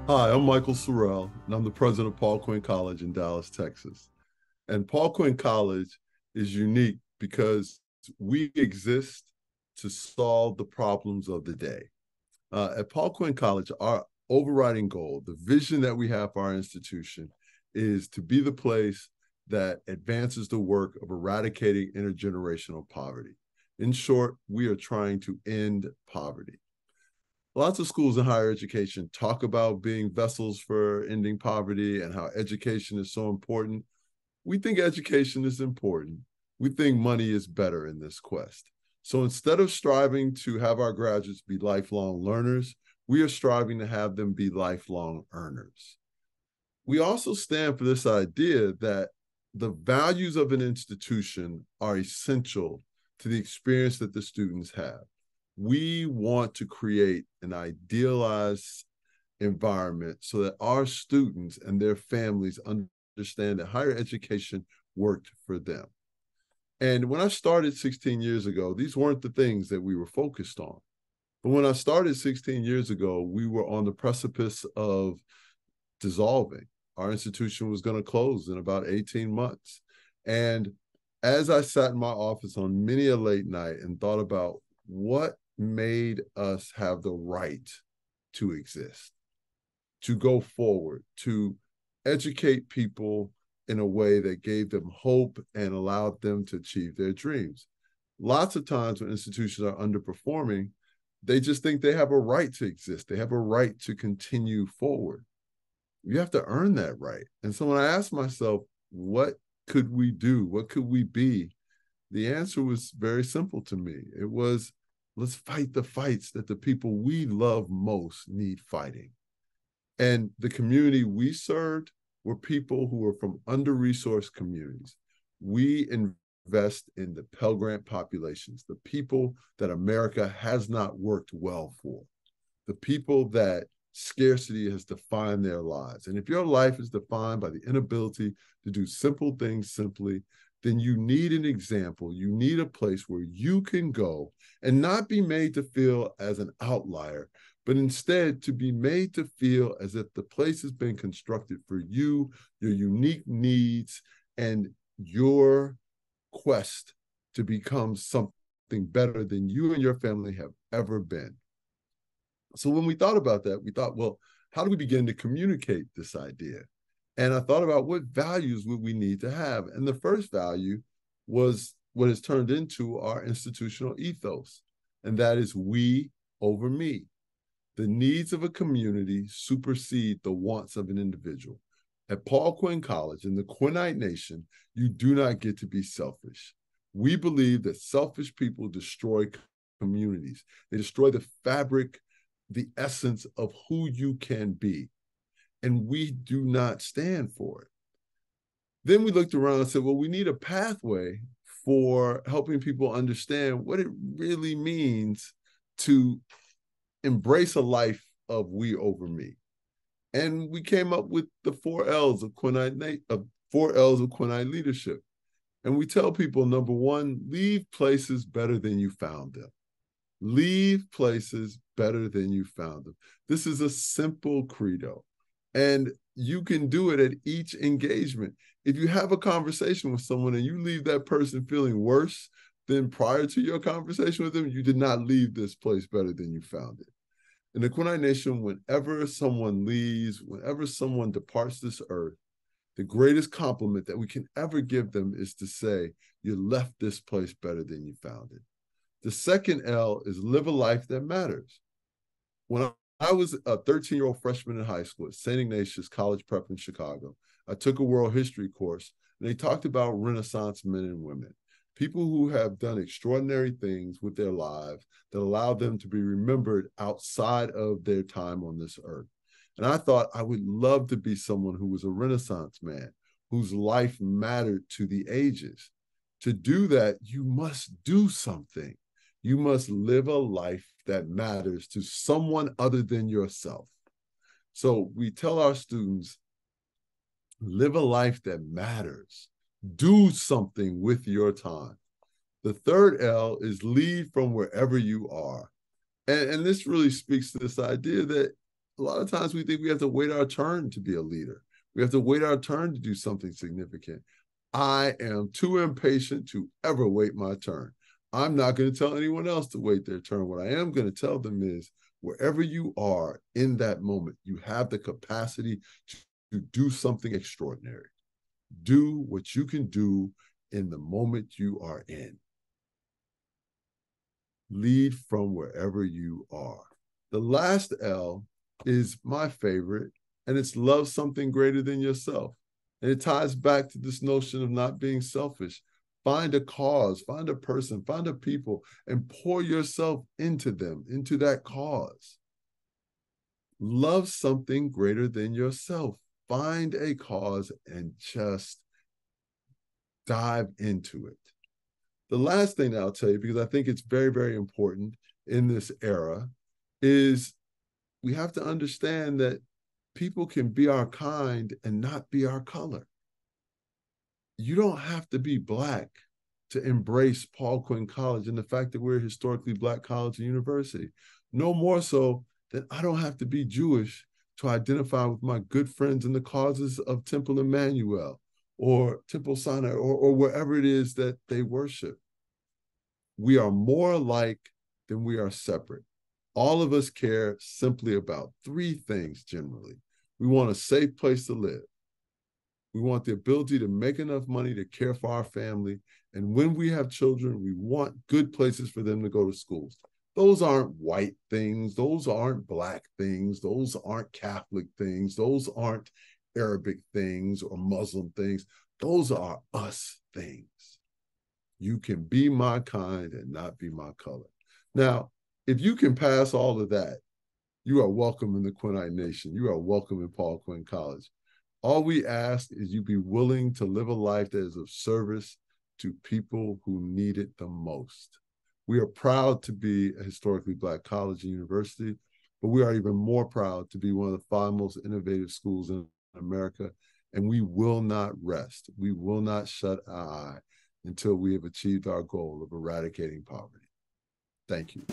Hi, I'm Michael Sorrell, and I'm the president of Paul Quinn College in Dallas, Texas. And Paul Quinn College is unique because we exist to solve the problems of the day. At Paul Quinn College, our overriding goal, the vision that we have for our institution, is to be the place that advances the work of eradicating intergenerational poverty. In short, we are trying to end poverty. Lots of schools in higher education talk about being vessels for ending poverty and how education is so important. We think education is important. We think money is better in this quest. So instead of striving to have our graduates be lifelong learners, we are striving to have them be lifelong earners. We also stand for this idea that the values of an institution are essential to the experience that the students have. We want to create an idealized environment so that our students and their families understand that higher education worked for them. And when I started 16 years ago, these weren't the things that we were focused on. But when I started 16 years ago, we were on the precipice of dissolving. Our institution was going to close in about 18 months. And as I sat in my office on many a late night and thought about what made us have the right to exist, to go forward, to educate people in a way that gave them hope and allowed them to achieve their dreams. Lots of times when institutions are underperforming, they just think they have a right to exist. They have a right to continue forward. You have to earn that right. And so when I asked myself, what could we do? What could we be? The answer was very simple to me. It was, let's fight the fights that the people we love most need fighting. And the community we served were people who were from under-resourced communities. We invest in the Pell Grant populations, the people that America has not worked well for, the people that scarcity has defined their lives. And if your life is defined by the inability to do simple things simply, then you need an example. You need a place where you can go and not be made to feel as an outlier, but instead to be made to feel as if the place has been constructed for you, your unique needs, and your quest to become something better than you and your family have ever been. So when we thought about that, we thought, well, how do we begin to communicate this idea? And I thought about what values would we need to have. And the first value was what has turned into our institutional ethos, and that is we over me. The needs of a community supersede the wants of an individual. At Paul Quinn College in the Quinnites Nation, you do not get to be selfish. We believe that selfish people destroy communities. They destroy the fabric, the essence of who you can be. And we do not stand for it. Then we looked around and said, well, we need a pathway for helping people understand what it really means to embrace a life of we over me. And we came up with the 4 Ls of Quinnite Leadership. And we tell people, number one, leave places better than you found them. Leave places better than you found them. This is a simple credo, and you can do it at each engagement. If you have a conversation with someone and you leave that person feeling worse than prior to your conversation with them, you did not leave this place better than you found it. In the Quinnites Nation, whenever someone leaves, whenever someone departs this earth, the greatest compliment that we can ever give them is to say, you left this place better than you found it. The second L is live a life that matters. When I was a 13-year-old freshman in high school at St. Ignatius College Prep in Chicago, I took a world history course, and they talked about Renaissance men and women, people who have done extraordinary things with their lives that allow them to be remembered outside of their time on this earth. And I thought I would love to be someone who was a Renaissance man, whose life mattered to the ages. To do that, you must do something. You must live a life that matters to someone other than yourself. So we tell our students, live a life that matters. Do something with your time. The third L is lead from wherever you are. And this really speaks to this idea that A lot of times we think we have to wait our turn to be a leader. We have to wait our turn to do something significant. I am too impatient to ever wait my turn. I'm not going to tell anyone else to wait their turn. What I am going to tell them is wherever you are in that moment, you have the capacity to do something extraordinary. Do what you can do in the moment you are in. Lead from wherever you are. The last L is my favorite, and it's love something greater than yourself. And it ties back to this notion of not being selfish. Find a cause, find a person, find a people, and pour yourself into them, into that cause. Love something greater than yourself. Find a cause and just dive into it. The last thing I'll tell you, because I think it's very, very important in this era, is we have to understand that people can be our kind and not be our color. You don't have to be Black to embrace Paul Quinn College and the fact that we're a historically Black college and university. No more so than I don't have to be Jewish to identify with my good friends in the causes of Temple Emmanuel or Temple Sinai or wherever it is that they worship. We are more alike than we are separate. All of us care simply about three things generally. We want a safe place to live. We want the ability to make enough money to care for our family. And when we have children, we want good places for them to go to schools. Those aren't white things. Those aren't Black things. Those aren't Catholic things. Those aren't Arabic things or Muslim things. Those are us things. You can be my kind and not be my color. Now, if you can pass all of that, you are welcome in the Quinnite Nation. You are welcome in Paul Quinn College. All we ask is you be willing to live a life that is of service to people who need it the most. We are proud to be a historically Black college and university, but we are even more proud to be one of the 5 most innovative schools in America, and we will not rest. We will not shut our eye until we have achieved our goal of eradicating poverty. Thank you.